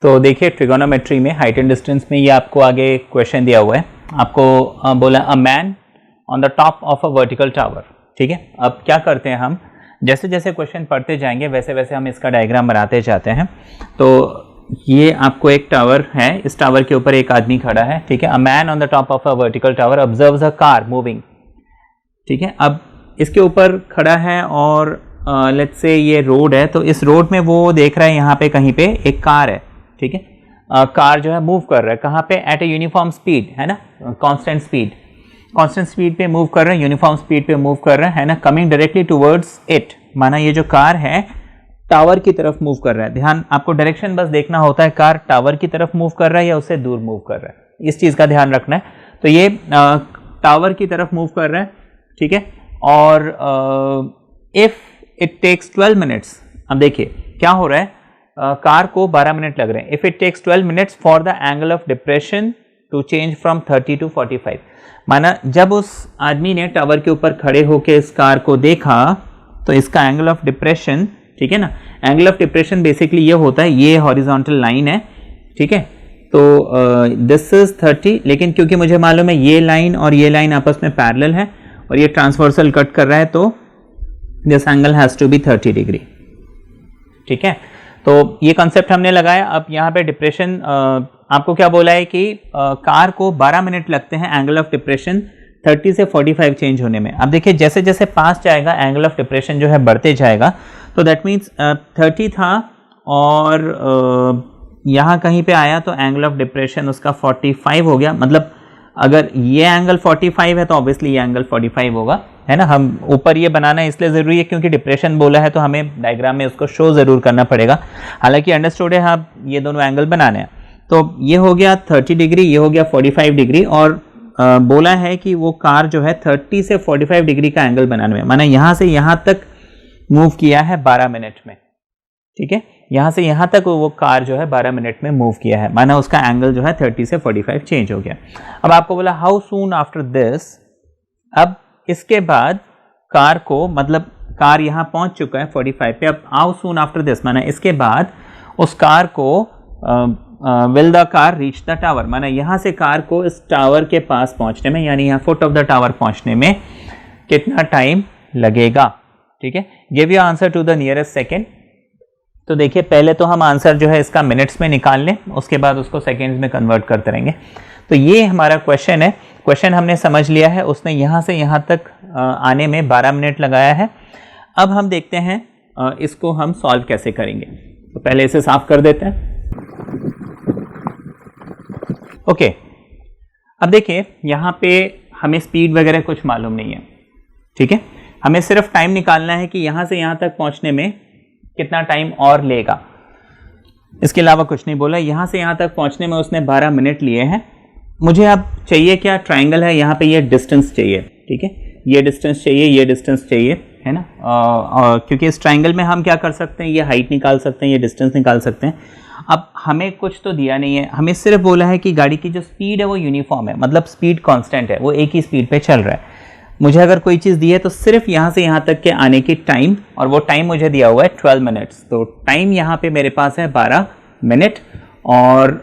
तो देखिए ट्रिगोनोमेट्री में हाइट एंड डिस्टेंस में ये आपको आगे क्वेश्चन दिया हुआ है, आपको बोला a man on the top of a vertical tower. ठीक है, अब क्या करते हैं हम, जैसे जैसे क्वेश्चन पढ़ते जाएंगे वैसे वैसे हम इसका डायग्राम बनाते जाते हैं। तो ये आपको एक टावर है, इस टावर के ऊपर एक आदमी खड़ा है। ठीक है, a man on the top of a vertical tower observes a car moving. ठीक है, अब इसके ऊपर खड़ा है और लेट्स से ये रोड है, तो इस रोड में वो देख रहा है यहाँ पे कहीं पे एक कार है। ठीक है, कार जो है मूव कर रहा है, कहाँ पे, एट ए यूनिफॉर्म स्पीड, है ना, कांस्टेंट स्पीड पे मूव कर रहा है, यूनिफॉर्म स्पीड पे मूव कर रहा है ना, कमिंग डायरेक्टली टुवर्ड्स इट, माना ये जो कार है टावर की तरफ मूव कर रहा है। ध्यान, आपको डायरेक्शन बस देखना होता है, कार टावर की तरफ मूव कर रहा है या उससे दूर मूव कर रहा है, इस चीज़ का ध्यान रखना है। तो ये टावर की तरफ मूव कर रहा है। ठीक है, और इफ इट टेक्स 12 मिनट्स, अब देखिए क्या हो रहा है, कार को 12 मिनट लग रहे हैं। If it takes 12 minutes for the angle of depression to change from 30 to 45, माना जब उस आदमी ने टावर के ऊपर खड़े होकर इस कार को देखा तो इसका एंगल ऑफ डिप्रेशन, ठीक है ना, एंगल ऑफ डिप्रेशन बेसिकली ये होता है, ये हॉरिजॉन्टल लाइन है। ठीक है, तो दिस इज 30, लेकिन क्योंकि मुझे मालूम है ये लाइन और ये लाइन आपस में पैरेलल है और ये ट्रांसवर्सल कट कर रहा है, तो this angle has to be 30 degree. ठीक है, तो ये कंसेप्ट हमने लगाया। अब यहाँ पे डिप्रेशन आपको क्या बोला है कि कार को 12 मिनट लगते हैं एंगल ऑफ डिप्रेशन 30 से 45 चेंज होने में। अब देखिए जैसे जैसे पास जाएगा एंगल ऑफ डिप्रेशन जो है बढ़ते जाएगा, तो दैट मीन्स 30 था और यहाँ कहीं पे आया तो एंगल ऑफ डिप्रेशन उसका 45 हो गया। मतलब अगर ये एंगल 45 है तो ऑब्वियसली ये एंगल 45 होगा, है ना। हम ऊपर ये बनाना इसलिए ज़रूरी है क्योंकि डिप्रेशन बोला है तो हमें डायग्राम में उसको शो ज़रूर करना पड़ेगा। हालांकि अंडरस्टूड है, हाँ ये दोनों एंगल बनाने हैं। तो ये हो गया 30 डिग्री, ये हो गया 45 डिग्री, और बोला है कि वो कार जो है 30 से 45 डिग्री का एंगल बनाने में, माना यहाँ से यहाँ तक मूव किया है 12 मिनट में। ठीक है, यहाँ से यहाँ तक वो कार जो है 12 मिनट में मूव किया है, माना उसका एंगल जो है 30 से 45 चेंज हो गया। अब आपको बोला हाउ सून आफ्टर दिस, अब इसके बाद कार को, मतलब कार यहाँ पहुँच चुका है 45 पे, अब हाउ सून आफ्टर दिस माना इसके बाद उस कार को will the car reach the tower, माना यहाँ से कार को इस टावर के पास पहुँचने में, यानी यहाँ फुट ऑफ द टावर पहुँचने में कितना टाइम लगेगा। ठीक है, give your answer to the nearest second. तो देखिए पहले तो हम आंसर जो है इसका मिनट्स में निकाल लें, उसके बाद उसको सेकेंड्स में कन्वर्ट करते रहेंगे। तो ये हमारा क्वेश्चन है, क्वेश्चन हमने समझ लिया है, उसने यहाँ से यहाँ तक आने में 12 मिनट लगाया है। अब हम देखते हैं इसको हम सॉल्व कैसे करेंगे। तो पहले इसे साफ कर देते हैं। ओके, अब देखिए यहाँ पे हमें स्पीड वगैरह कुछ मालूम नहीं है। ठीक है, हमें सिर्फ टाइम निकालना है कि यहाँ से यहाँ तक पहुँचने में कितना टाइम और लेगा, इसके अलावा कुछ नहीं बोला। यहाँ से यहाँ तक पहुँचने में उसने 12 मिनट लिए हैं। मुझे अब चाहिए क्या, ट्राइंगल है, यहाँ पे ये डिस्टेंस चाहिए। ठीक है, ये डिस्टेंस चाहिए, ये डिस्टेंस चाहिए, है ना। क्योंकि इस ट्राइंगल में हम क्या कर सकते हैं, ये हाइट निकाल सकते हैं, ये डिस्टेंस निकाल सकते हैं। अब हमें कुछ तो दिया नहीं है, हमें सिर्फ बोला है कि गाड़ी की जो स्पीड है वो यूनिफॉर्म है, मतलब स्पीड कांस्टेंट है, वो एक ही स्पीड पे चल रहा है। मुझे अगर कोई चीज़ दी है तो सिर्फ यहाँ से यहाँ तक के आने की टाइम, और वो टाइम मुझे दिया हुआ है 12 मिनट्स। तो टाइम यहाँ पे मेरे पास है 12 मिनट। और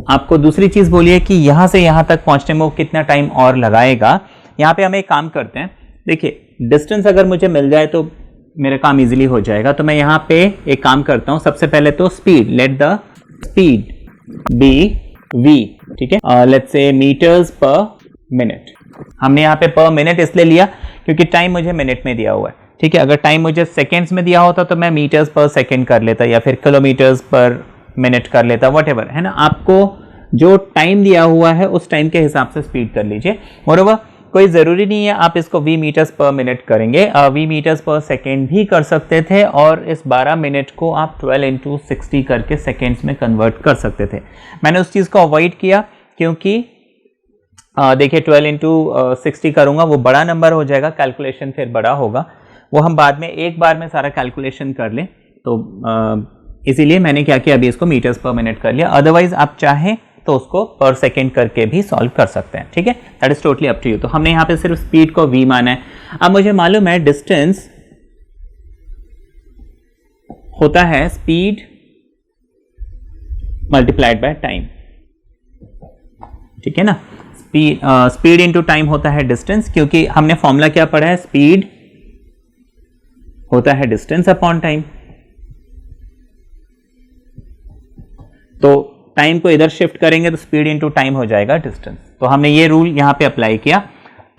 आपको दूसरी चीज़ बोलिए कि यहाँ से यहाँ तक पहुँचने में वो कितना टाइम और लगाएगा। यहाँ पे हम एक काम करते हैं, देखिए डिस्टेंस अगर मुझे मिल जाए तो मेरा काम इजीली हो जाएगा। तो मैं यहाँ पे एक काम करता हूँ, सबसे पहले तो speed, let the speed be V. ठीक है, let's say metres per minute. हमने यहाँ पे पर मिनट इसलिए लिया क्योंकि टाइम मुझे मिनट में दिया हुआ है। ठीक है, अगर टाइम मुझे सेकेंड्स में दिया होता तो मैं मीटर्स पर सेकेंड कर लेता या फिर किलोमीटर्स पर मिनट कर लेता, व्हाटएवर, है ना। आपको जो टाइम दिया हुआ है उस टाइम के हिसाब से स्पीड कर लीजिए। मोreover कोई ज़रूरी नहीं है आप इसको v मीटर्स पर मिनट करेंगे, v मीटर्स पर सेकेंड भी कर सकते थे, और इस 12 मिनट को आप 12 इंटू 60 करके सेकेंड्स में कन्वर्ट कर सकते थे। मैंने उस चीज़ को अवॉइड किया क्योंकि देखिए 12 इंटू 60 करूँगा वो बड़ा नंबर हो जाएगा, कैलकुलेशन फिर बड़ा होगा, वो हम बाद में एक बार में सारा कैलकुलेशन कर लें। तो इसीलिए मैंने क्या किया, अभी इसको मीटर्स पर मिनट कर लिया। अदरवाइज आप चाहें तो उसको पर सेकेंड करके भी सॉल्व कर सकते हैं। ठीक है, that is totally up to you. तो हमने यहाँ पे सिर्फ स्पीड को v माना है। अब मुझे मालूम है डिस्टेंस होता है स्पीड मल्टीप्लाइड बाय टाइम, ठीक है ना। स्पीड इंटू टाइम होता है डिस्टेंस, क्योंकि हमने फॉर्मूला क्या पढ़ा है, स्पीड होता है डिस्टेंस अपॉन टाइम। तो टाइम को इधर शिफ्ट करेंगे तो स्पीड इंटू टाइम हो जाएगा डिस्टेंस। तो हमने ये रूल यहां पे अप्लाई किया।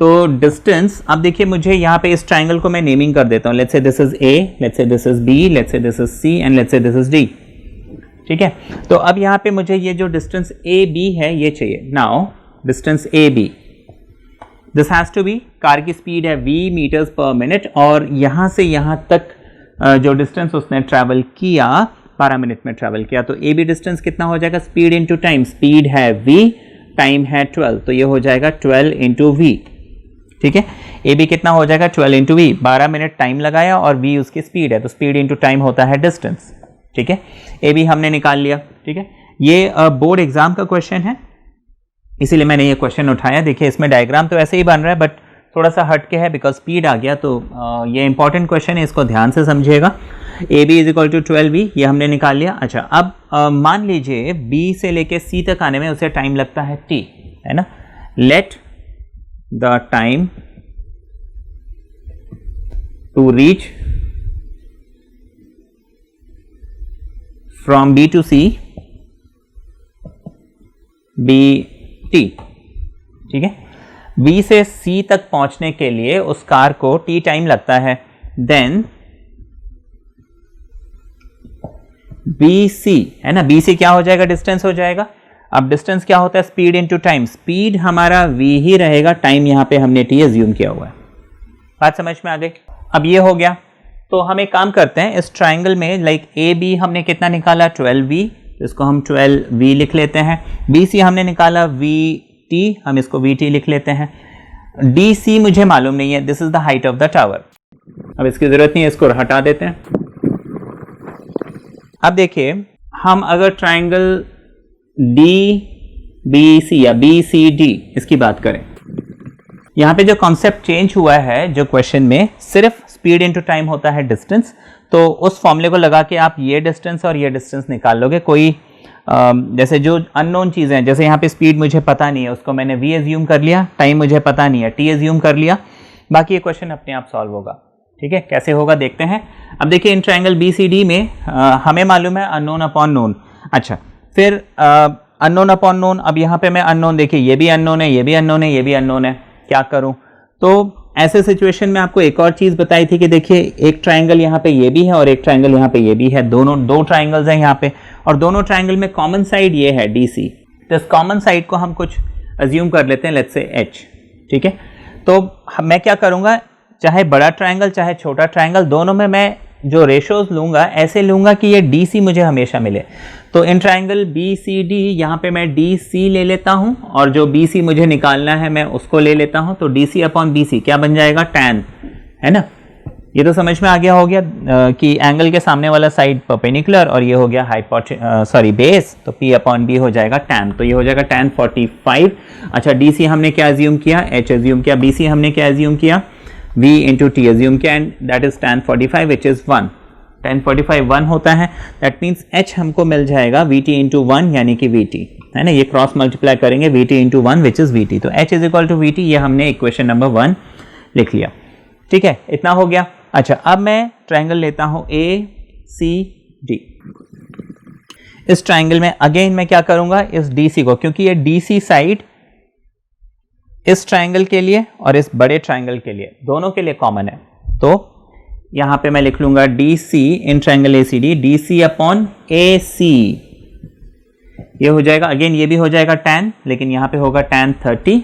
तो डिस्टेंस, अब देखिए मुझे यहां पे इस ट्राइंगल को मैं नेमिंग कर देता हूं। Let's say this is A, let's say this is B, let's say this is C and let's say this is D, ठीक है। तो अब यहां पे मुझे ये जो डिस्टेंस ए बी है ये चाहिए। Now distance A B, this has to be, car की स्पीड है v मीटर्स पर मिनट और यहां से यहां तक जो डिस्टेंस उसने ट्रैवल किया 12 मिनट में ट्रैवल किया। तो ए बी डिस्टेंस कितना हो जाएगा, स्पीड इंटू टाइम, स्पीड है v, टाइम है 12, तो ये हो जाएगा 12 इंटू वी, ठीक है। ए बी कितना हो जाएगा, 12 इंटू वी, 12 मिनट टाइम लगाया और v उसकी स्पीड है, तो स्पीड इंटू टाइम होता है डिस्टेंस, ठीक है। ए बी हमने निकाल लिया, ठीक है। ये बोर्ड एग्जाम का क्वेश्चन है, इसीलिए मैंने ये क्वेश्चन उठाया। देखिए इसमें डायग्राम तो ऐसे ही बन रहा है बट थोड़ा सा हट के है बिकॉज स्पीड आ गया, तो ये इंपॉर्टेंट क्वेश्चन है, इसको ध्यान से समझिएगा। A B is equal to 12v, ये हमने निकाल लिया। अच्छा, अब मान लीजिए b से लेके c तक आने में उसे टाइम लगता है t, है ना। Let the time to reach from b to c be T, ठीक है। B से C तक पहुंचने के लिए उस कार को T टाइम लगता है। देन BC, है ना, BC क्या हो जाएगा, डिस्टेंस हो जाएगा। अब डिस्टेंस क्या होता है, स्पीड इनटू टाइम, स्पीड हमारा V ही रहेगा, टाइम यहां पे हमने T अज्यूम किया हुआ है। बात समझ में आ गई। अब ये हो गया, तो हम एक काम करते हैं, इस ट्राइंगल में लाइक AB हमने कितना निकाला, 12V, इसको हम 12V लिख लेते हैं। BC हमने निकाला VT, हम इसको VT लिख लेते हैं। DC मुझे मालूम नहीं है, this is the height of the tower, अब इसकी जरूरत नहीं है, इसको हटा देते हैं। अब देखिए, हम अगर ट्राइंगल DBC या BCD इसकी बात करें, यहां पे जो कॉन्सेप्ट चेंज हुआ है जो क्वेश्चन में, सिर्फ स्पीड इनटू टाइम होता है डिस्टेंस, तो उस फॉर्मूले को लगा के आप ये डिस्टेंस और ये डिस्टेंस निकाल लोगे। कोई जैसे जो अननोन चीज़ें हैं, जैसे यहाँ पे स्पीड मुझे पता नहीं है, उसको मैंने v एज्यूम कर लिया, टाइम मुझे पता नहीं है, t एज्यूम कर लिया, बाकी ये क्वेश्चन अपने आप सॉल्व होगा, ठीक है। कैसे होगा देखते हैं। अब देखिए इन ट्राइंगल BCD में हमें मालूम है अननोन अपॉन नोन। अच्छा, फिर अननोन अपॉन नोन, अब यहाँ पे मैं अननोन, देखिए ये भी अननोन है, ये भी अननोन है, ये भी अननोन है, क्या करूँ। तो ऐसे सिचुएशन में आपको एक और चीज बताई थी कि देखिए एक ट्राइंगल यहाँ पे ये भी है और एक ट्राइंगल यहाँ पे ये भी है, दोनों दो ट्राइंगल्स हैं यहाँ पे, और दोनों ट्राइंगल में कॉमन साइड ये है DC। तो इस कॉमन साइड को हम कुछ अज्यूम कर लेते हैं, लेट्स से H, ठीक है। तो मैं क्या करूँगा, चाहे बड़ा ट्राइंगल चाहे छोटा ट्राइंगल, दोनों में मैं जो रेशोज लूंगा ऐसे लूंगा कि ये DC मुझे हमेशा मिले। तो इन ट्राइंगल BCD यहाँ पे मैं DC ले लेता हूँ और जो BC मुझे निकालना है मैं उसको ले लेता हूँ। तो DC अपॉन BC क्या बन जाएगा, tan, है ना। ये तो समझ में आ गया हो गया कि एंगल के सामने वाला साइड परपेंडिकुलर और ये हो गया बेस, तो P अपॉन B हो जाएगा tan, तो ये हो जाएगा tan 45। अच्छा, DC हमने क्या अज्यूम किया, H अज्यूम किया, BC हमने क्या अज्यूम किया, V इंटू T अज्यूम किया, and that is tan 45 which is 1। tan 45 1 होता है, दैट मीन्स H हमको मिल जाएगा VT इंटू 1 यानी कि VT, है ना। ये क्रॉस मल्टीप्लाई करेंगे, VT into 1 which is VT, तो H is equal to VT, ये हमने इक्वेशन नंबर 1 लिख लिया, ठीक है। इतना हो गया। अच्छा, अब मैं ट्राइंगल लेता हूं ACD। इस ट्राइंगल में अगेन मैं क्या करूंगा, इस DC को, क्योंकि ये DC साइड इस ट्राइंगल के लिए और इस बड़े ट्राइंगल के लिए, दोनों के लिए कॉमन है, तो यहां पे मैं लिख लूंगा DC in triangle ACD, DC upon AC, ये हो जाएगा, अगेन ये भी हो जाएगा tan, लेकिन यहां पे होगा tan 30,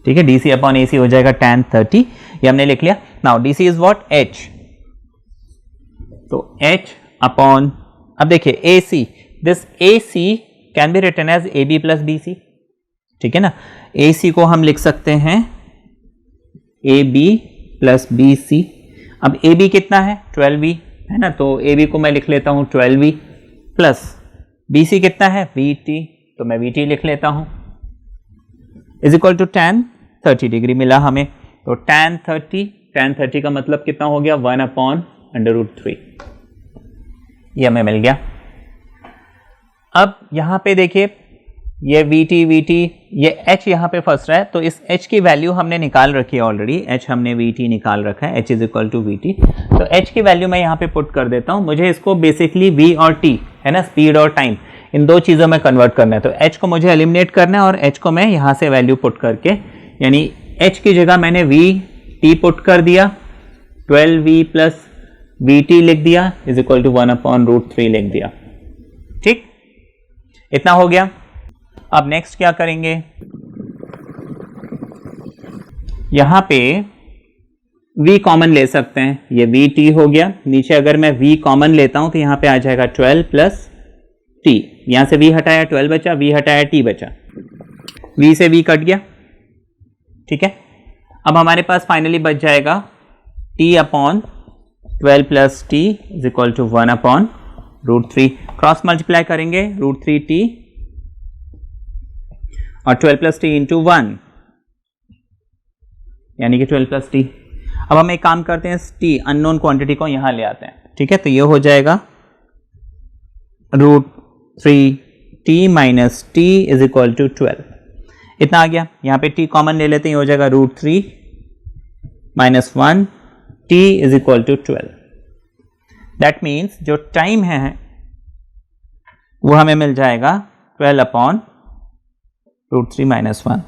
ठीक है। DC अपॉन AC हो जाएगा tan 30, ये हमने लिख लिया। Now DC is what, H, तो H अपॉन, अब देखिए AC, this AC can be written as AB plus BC, ठीक है ना। AC को हम लिख सकते हैं AB प्लस BC। अब AB कितना है, 12V, है ना, तो AB को मैं लिख लेता हूं 12V प्लस BC कितना है, VT, तो मैं VT लिख लेता हूं, is equal to tan 30 degree मिला हमें, तो tan 30 का मतलब कितना हो गया, 1 अपॉन √3, ये हमें मिल गया, अब यहाँ पे देखिए ये VT ये H यहाँ पे फंस रहा है, तो इस H की वैल्यू हमने निकाल रखी है ऑलरेडी, H हमने VT निकाल रखा है, H is equal to VT। तो H की वैल्यू मैं यहाँ पे पुट कर देता हूँ। मुझे इसको बेसिकली V और T है ना, स्पीड और टाइम, इन दो चीज़ों में कन्वर्ट करना है। तो H को मुझे एलिमिनेट करना है और H को मैं यहाँ से वैल्यू पुट करके, यानी H की जगह मैंने VT पुट कर दिया, 12V प्लस VT लिख दिया इज इक्वल टू 1/√3 लिख दिया। ठीक, इतना हो गया। अब नेक्स्ट क्या करेंगे, यहां पे V कॉमन ले सकते हैं, ये VT हो गया, नीचे अगर मैं V कॉमन लेता हूं तो यहां पे आ जाएगा 12 प्लस T, यहां से V हटाया 12 बचा, V हटाया T बचा, V से V कट गया। ठीक है, अब हमारे पास फाइनली बच जाएगा T/12 plus T is equal to 1/√3। Cross multiply करेंगे √3T और 12 प्लस टी इंटू 1 यानी कि 12 प्लस टी। अब हम एक काम करते हैं, टी अननोन क्वांटिटी को यहां ले आते हैं। ठीक है, तो ये हो जाएगा √3t minus T is equal to 12, इतना आ गया। यहां पे t कॉमन ले लेते हैं, ये हो जाएगा √3 minus 1 t is equal to 12। That means जो टाइम है वो हमें मिल जाएगा 12/√3 minus 1,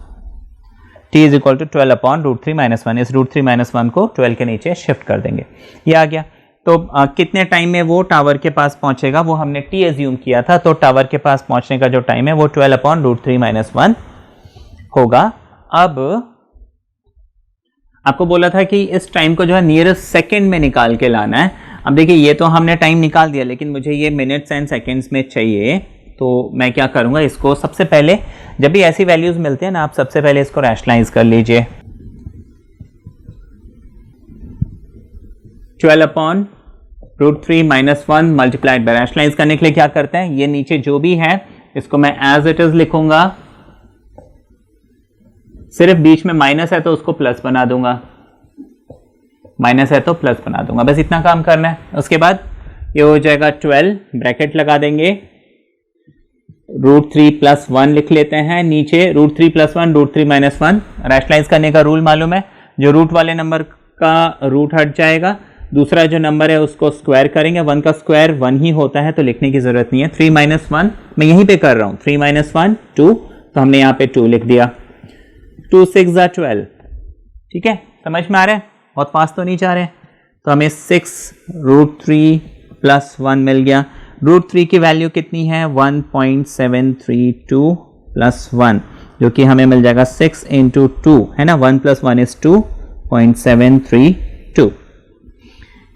t is equal to 12/√3 minus 1। इस √3 माइनस 1 को 12 के नीचे शिफ्ट कर देंगे, ये आ गया। तो कितने टाइम में वो टावर के पास पहुंचेगा, वो हमने t एज्यूम किया था, तो टावर के पास पहुंचने का जो टाइम है वो 12/√3 माइनस 1 होगा। अब आपको बोला था कि इस टाइम को जो है नियरेस्ट सेकेंड में निकाल के लाना है। अब देखिए ये तो हमने टाइम निकाल दिया, लेकिन मुझे ये मिनट्स एंड सेकेंड्स में चाहिए, तो मैं क्या करूंगा, इसको सबसे पहले जब भी ऐसी वैल्यूज मिलते हैं ना, आप सबसे पहले इसको रैशनलाइज कर लीजिए। 12/√3 माइनस 1 मल्टीप्लाइड बाय, रैशनलाइज करने के लिए क्या करते हैं, ये नीचे जो भी है इसको मैं एज इट इज लिखूंगा, सिर्फ बीच में माइनस है तो उसको प्लस बना दूंगा, माइनस है तो प्लस बना दूंगा, बस इतना काम करना है। उसके बाद ये हो जाएगा 12, ब्रैकेट लगा देंगे, √3 प्लस 1 लिख लेते हैं, नीचे √3 प्लस 1 √3 माइनस 1। रैशनलाइज करने का रूल मालूम है, जो रूट वाले नंबर का रूट हट जाएगा, दूसरा जो नंबर है उसको स्क्वायर करेंगे, 1 का स्क्वायर 1 ही होता है तो लिखने की जरूरत नहीं है। 3 माइनस 1 मैं यहीं पे कर रहा हूँ, 3 माइनस 1 2, तो हमने यहाँ पे 2 लिख दिया, 2 6 12। ठीक है, समझ में आ रहा है, बहुत फास्ट तो नहीं जा रहे। तो हमें 6 √3 प्लस 1 मिल गया। √3 की वैल्यू कितनी है, 1.732 प्लस 1, जो कि हमें मिल जाएगा 6 इंटू 2 है ना, 1 प्लस 1 इज 2.732।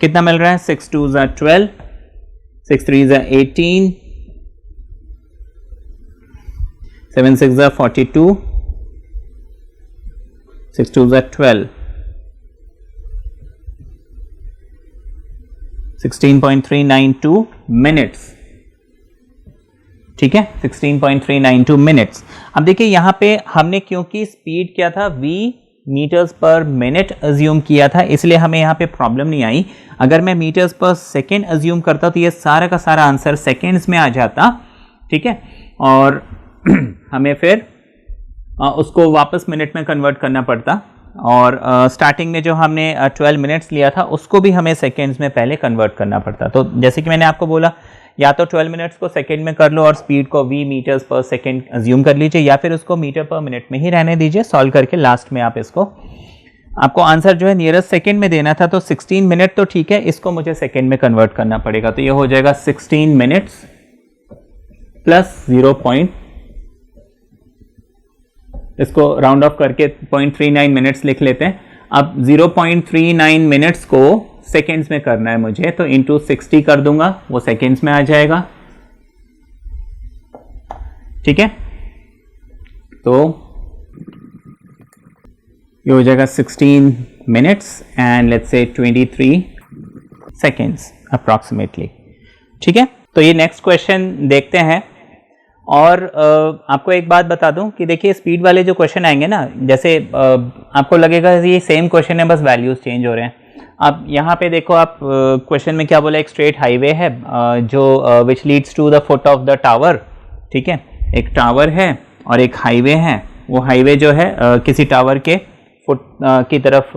कितना मिल रहा है, 6 2 12, 6 3 18, 7 6 42, 6 2 12, 16.392 मिनट्स। ठीक है, 16.392 मिनट्स। अब देखिए यहां पे हमने क्योंकि स्पीड क्या था, v metres per minute assume किया था, इसलिए हमें यहाँ पे प्रॉब्लम नहीं आई। अगर मैं मीटर्स पर सेकेंड अज्यूम करता तो ये सारा का सारा आंसर सेकेंड्स में आ जाता। ठीक है, और हमें फिर उसको वापस मिनट में कन्वर्ट करना पड़ता, और स्टार्टिंग में जो हमने 12 मिनट्स लिया था उसको भी हमें सेकेंड्स में पहले कन्वर्ट करना पड़ता। तो जैसे कि मैंने आपको बोला, या तो 12 मिनट्स को सेकेंड में कर लो और स्पीड को v metres per second assume कर लीजिए, या फिर उसको मीटर पर मिनट में ही रहने दीजिए। सॉल्व करके लास्ट में आप इसको, आपको आंसर जो है नियरेस्ट सेकेंड में देना था, तो 16 मिनट तो ठीक है, इसको मुझे सेकेंड में कन्वर्ट करना पड़ेगा। तो ये हो जाएगा 16 मिनट्स प्लस 0. इसको राउंड ऑफ करके 0.39 मिनट्स लिख लेते हैं। अब 0.39 मिनट्स को सेकेंड्स में करना है मुझे, तो इंटू 60 कर दूंगा, वो सेकेंड्स में आ जाएगा। ठीक है, तो ये हो जाएगा 16 मिनट्स एंड लेट्स से 23 सेकेंड्स अप्रॉक्सीमेटली। ठीक है, तो ये नेक्स्ट क्वेश्चन देखते हैं। और आपको एक बात बता दूं कि देखिए स्पीड वाले जो क्वेश्चन आएंगे ना, जैसे आपको लगेगा ये सेम क्वेश्चन है, बस वैल्यूज चेंज हो रहे हैं। अब यहाँ पे देखो, आप क्वेश्चन में क्या बोला, एक स्ट्रेट हाईवे है जो which leads to the foot of the tower, ठीक है, एक टावर है और एक हाईवे है। वो हाईवे जो है किसी टावर के फुट की तरफ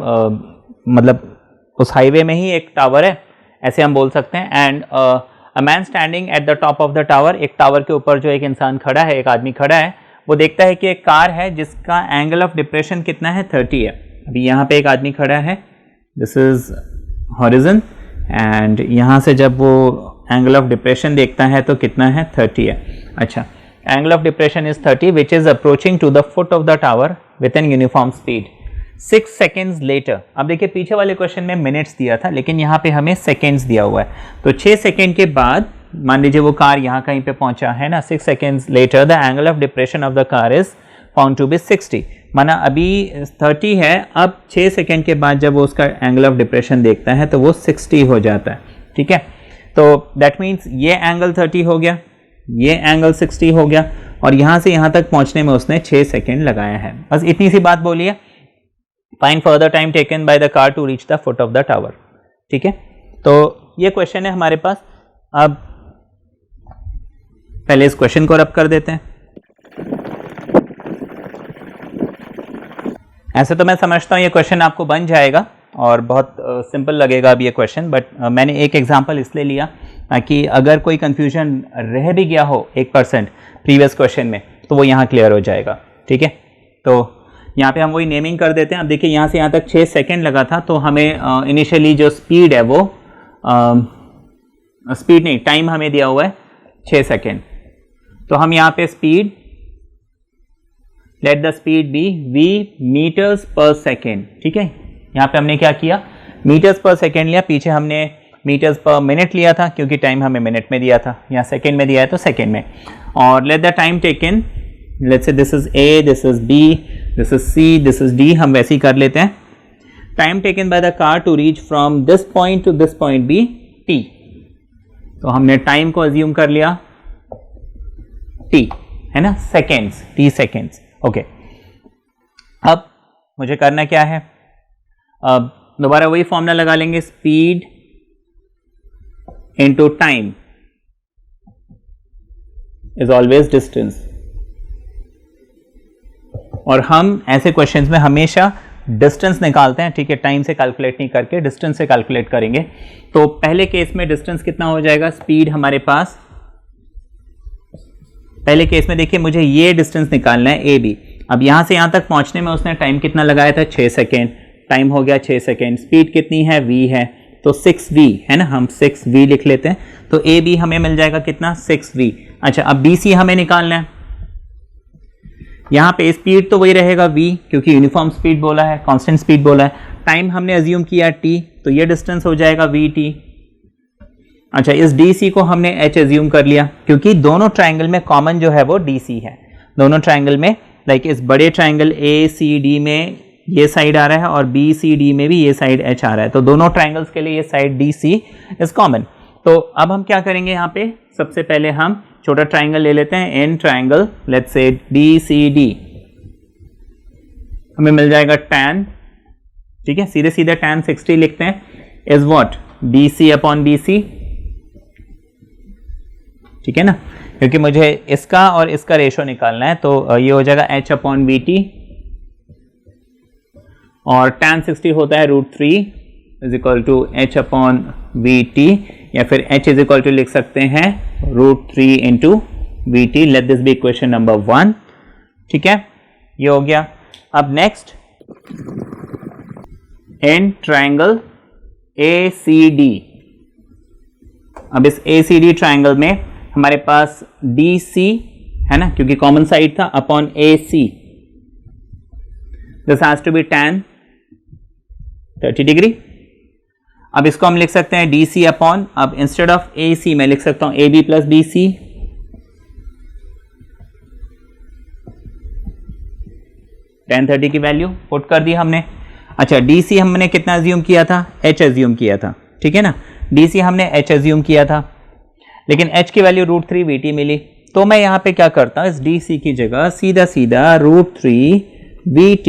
मतलब उस हाईवे में ही एक टावर है, ऐसे हम बोल सकते हैं। And a man standing at the top of the tower, एक टावर के ऊपर जो एक इंसान खड़ा है, एक आदमी खड़ा है, वो देखता है कि एक कार है जिसका एंगल ऑफ डिप्रेशन कितना है, 30 है। अभी यहाँ पे एक आदमी खड़ा है, दिस इज हॉरिजन, एंड यहाँ से जब वो एंगल ऑफ डिप्रेशन देखता है तो कितना है, 30 है। अच्छा, angle of depression is 30 which is approaching to the foot of the tower with an uniform speed 6 seconds later. अब देखिए पीछे वाले क्वेश्चन में मिनट्स दिया था, लेकिन यहाँ पे हमें सेकेंड्स दिया हुआ है। तो 6 सेकेंड के बाद मान लीजिए वो कार यहाँ कहीं पे पहुंचा है ना, 6 seconds later the angle of depression of the car is found to be 60। माना अभी 30 है, अब 6 सेकेंड के बाद जब वो उसका एंगल ऑफ डिप्रेशन देखता है तो वो 60 हो जाता है। ठीक है, तो दैट मीन्स ये एंगल 30 हो गया, ये एंगल 60 हो गया, और यहाँ से यहाँ तक पहुँचने में उसने 6 सेकेंड लगाया है। बस इतनी सी बात बोलिए। Find further time taken by the car to reach the foot of the tower. ठीक है, तो ये क्वेश्चन है हमारे पास। अब पहले इस क्वेश्चन को रब कर देते हैं। ऐसे तो मैं समझता हूँ ये क्वेश्चन आपको बन जाएगा और बहुत सिंपल लगेगा अब ये क्वेश्चन, बट मैंने एक एग्जांपल इसलिए लिया ताकि अगर कोई कंफ्यूजन रह भी गया हो 1% प्रीवियस क्वेश्चन में तो वो यहाँ क्लियर हो जाएगा। ठीक है, तो यहाँ पे हम वही नेमिंग कर देते हैं। अब देखिए यहाँ से यहाँ तक 6 सेकेंड लगा था, तो हमें इनिशियली जो स्पीड है वो स्पीड नहीं, टाइम हमें दिया हुआ है 6 सेकेंड। तो हम यहाँ पे speed, let the speed be v metres per second. ठीक है, यहाँ पे हमने क्या किया, मीटर्स पर सेकेंड लिया, पीछे हमने मीटर्स पर मिनट लिया था क्योंकि टाइम हमें मिनट में दिया था, यहाँ सेकेंड में दिया है तो सेकेंड में। और let the time taken, let's say this is a, this is b, this is c, this is d, हम वैसे ही कर लेते हैं। Time taken by the car to reach from this point to this point be t। तो हमने time को assume कर लिया t, है ना, सेकेंड्स, t सेकेंड्स। ओके, अब मुझे करना क्या है, अब दोबारा वही फॉर्मूला लगा लेंगे, speed into time is always distance. और हम ऐसे क्वेश्चंस में हमेशा डिस्टेंस निकालते हैं। ठीक है, टाइम से कैलकुलेट नहीं करके डिस्टेंस से कैलकुलेट करेंगे। तो पहले केस में डिस्टेंस कितना हो जाएगा, स्पीड हमारे पास, पहले केस में देखिए मुझे ये डिस्टेंस निकालना है ए बी। अब यहाँ से यहाँ तक पहुँचने में उसने टाइम कितना लगाया था, 6 सेकेंड। टाइम हो गया 6 सेकेंड, स्पीड कितनी है, v है, तो 6v है ना, हम 6v लिख लेते हैं। तो ए बी हमें मिल जाएगा कितना, 6v। अच्छा, अब बी सी हमें निकालना है। यहाँ पे स्पीड तो वही रहेगा v, क्योंकि यूनिफॉर्म स्पीड बोला है, कांस्टेंट स्पीड बोला है। टाइम हमने अज्यूम किया t, तो ये डिस्टेंस हो जाएगा vt। अच्छा, इस DC को हमने h अज्यूम कर लिया, क्योंकि दोनों ट्राइंगल में कॉमन जो है वो DC है। दोनों ट्राइंगल में, लाइक इस बड़े ट्राइंगल ACD में ये साइड आ रहा है और BCD में भी ये साइड H आ रहा है, तो दोनों ट्राइंगल्स के लिए ये साइड DC इज कॉमन। तो अब हम क्या करेंगे, यहाँ पे सबसे पहले हम छोटा ट्राइंगल ले लेते हैं, an triangle, let's say DCD, हमें मिल जाएगा tan। ठीक है, सीधे सीधे tan 60 लिखते हैं, is what, BC upon BC। ठीक है ना, क्योंकि मुझे इसका और इसका रेशो निकालना है, तो ये हो जाएगा h अपॉन VT, और tan 60 होता है √3 is equal to h upon VT, या फिर h इज इक्वल टू लिख सकते हैं √3 into VT। Let this be equation number 1। ठीक है, ये हो गया। अब नेक्स्ट, इन ट्राइंगल ACD। अब इस ACD ट्राइंगल में हमारे पास DC है ना, क्योंकि कॉमन साइड था, upon AC, this has to be tan 30 degree. अब इसको हम लिख सकते हैं DC अपॉन, अब इंस्टेड ऑफ AC मैं लिख सकता हूं AB प्लस BC। tan 30 की वैल्यू पुट कर दी हमने। अच्छा, DC हमने कितना अज्यूम किया था, H अज्यूम किया था। ठीक है ना, DC हमने H अज्यूम किया था, लेकिन H की वैल्यू √3 VT मिली, तो मैं यहाँ पे क्या करता हूँ, इस DC की जगह सीधा सीधा √3 VT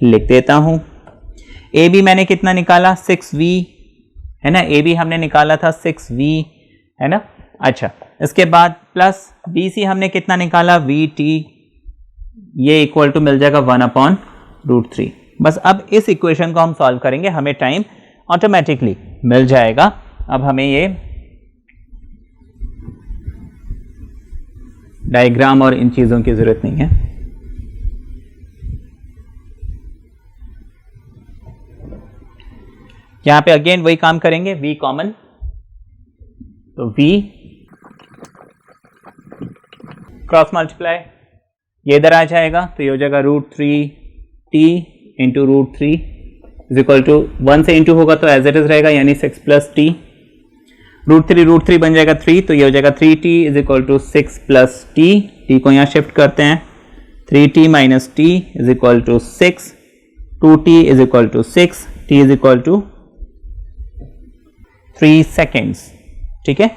लिख देता हूँ। AB मैंने कितना निकाला, 6V है ना, AB हमने निकाला था 6V है ना। अच्छा, इसके बाद प्लस BC हमने कितना निकाला, VT, ये इक्वल टू मिल जाएगा 1/√3। बस अब इस इक्वेशन को हम सॉल्व करेंगे, हमें टाइम ऑटोमेटिकली मिल जाएगा। अब हमें ये डायग्राम और इन चीज़ों की ज़रूरत नहीं है। यहाँ पे अगेन वही काम करेंगे, V कॉमन, तो V क्रॉस मल्टीप्लाई, ये इधर आ जाएगा, तो ये हो जाएगा √3t into √3 is equal to 1 से इंटू होगा तो एज इट इज रहेगा, यानी 6 प्लस t, √3 बन जाएगा 3, तो ये हो जाएगा 3t is equal to 6 plus t को यहाँ शिफ्ट करते हैं, 3t minus t is equal to 6, 2t is equal to 6, t is equal to 3 seconds. ठीक है,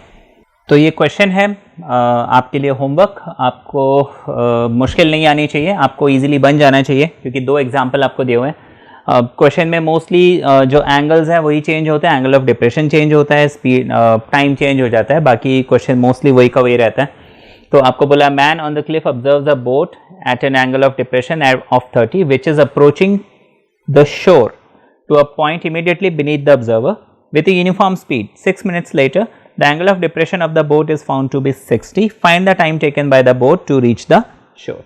तो ये क्वेश्चन है आपके लिए होमवर्क, आपको मुश्किल नहीं आनी चाहिए, आपको इजीली बन जाना चाहिए, क्योंकि 2 एग्जाम्पल आपको दिए हुए हैं। क्वेश्चन में मोस्टली जो एंगल्स हैं वही चेंज होते हैं, एंगल ऑफ डिप्रेशन चेंज होता है, स्पीड टाइम चेंज हो जाता है, बाकी क्वेश्चन मोस्टली वही का वही रहता है। तो आपको बोला man on the cliff observe the boat at an angle of depression of 30 which is approaching the shore to a point immediately beneath the observer with a uniform speed. 6 minutes later, the angle of depression of the boat is found to be 60. Find the time taken by the boat to reach the shore.